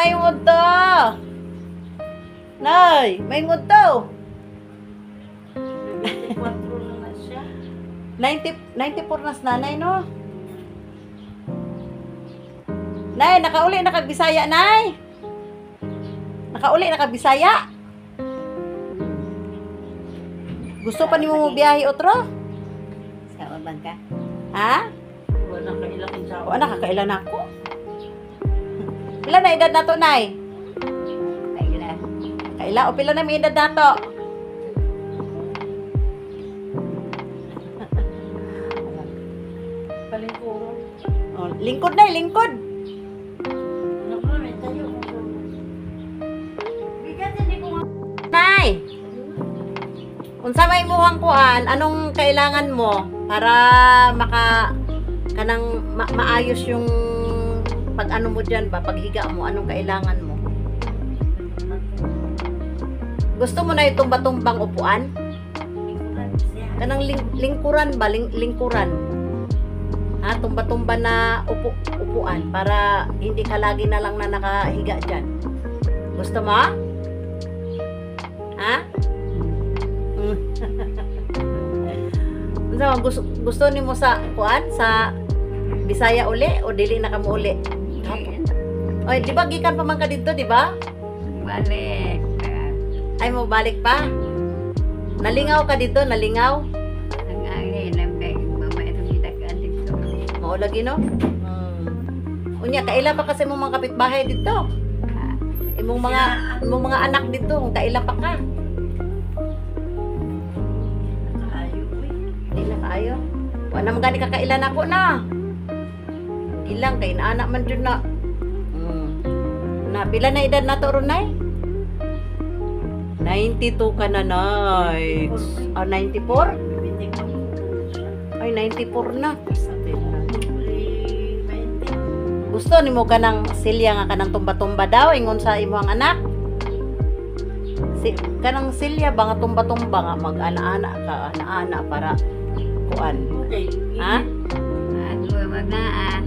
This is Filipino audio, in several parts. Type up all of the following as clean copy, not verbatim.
may ngudto. Nay, may ngudto. 94 naman siya. 94 na sa nanay, no? Nay, nakauli na kag Bisaya, Nay. Nakauli na kag Bisaya. Gusto pa nimo mo biyahe otro? Sa uban ka? Ha? Wala ka ilang sa O anak, kakailan na ako. Pila na edad na to, Nay? Kaila. Kaila o pila na may edad na to? palingkuro. O, lingkod na, lingkod. Naku, may tayo. Bigat, hindi ko nga. Nay! Unsa may muhang kuan, anong kailangan mo para kanang maayos yung pag ano mo diyan ba, paghiga mo, anong kailangan mo? Gusto mo na yung tumba-tumbang upuan? Kanang lingkuran ba, lingkuran? Ha, tumba-tumba na upuan para hindi ka lagi na lang na nakahiga diyan. Gusto mo? Ha? Gusto ni mo sa kuan sa Bisaya uli o dili na ka mo uli? Oy, di ba gikan pa man ka dito, di ba? Balik. Ay mo balik pa. Nalingaw ka dito, nalingaw. Ang angin ang bag mama ito kita ka dito. Mao lagi no. Unya kaila pa kasi mo mga kapitbahay dito. Imong mga anak dito, kung kaila pa ka. Nakaayo, uy. Di na kaayo. Wa na magani kakailan ako na. Ilang kay naanak man jud na. Na pila na edad na to Ronay? 92 ka na, Nay. 94? Ay 94 na. Gusto nimo kanang silya nga kanang tumba-tumba daw ingon sa imong anak? Kanang silya ba nga tumba-tumba nga mag-ana-ana ka, ana-ana para kuan. Ha? Ako magnaa.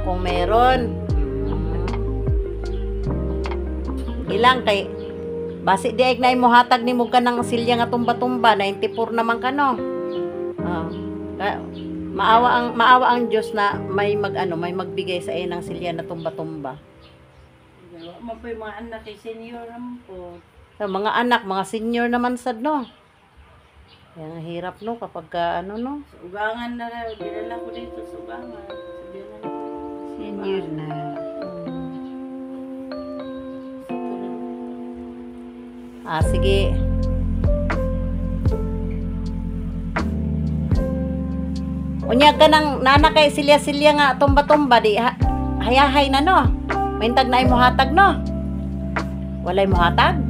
Kung meron. Ilang kay basi di ay na mo hatag nimo kanang silya nga tumba-tumba 94 naman ka no. Maawa ang Diyos na may magbigay sa iyo ng silya na tumba-tumba. Mo pa yung mga anak kay senior naman po. Sa mga anak, mga senior naman sad no. Yang hirap no kapag no. Sa ugangan na rin. Dinala ko dito sa ugangan. Sabihan na nito. Senior na. Sige. Unya ka nang nana kay silya-silya nga tumba-tumba di hayahay na no. Maintag na ay mo hatag no. Walay mo hatag?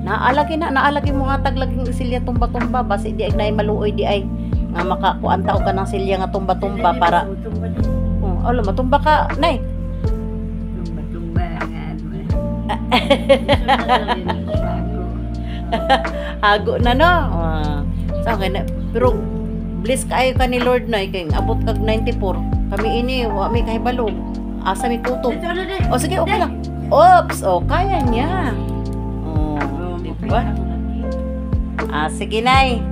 Naalagi mo hatag laging silya tumba-tumba basi di ay na maluoy di ay nga makakuanta og kanang silya nga tumba-tumba para matumba ka nay. Tumba nga. Hago na no. So okay na pero bless kaayo ka ni Lord na kay abot kag 94. Kami ini wa mi kahibalo. Asa mi kutob. O sige, okay lang. Oops, kaya niya. Diba? Sige nay.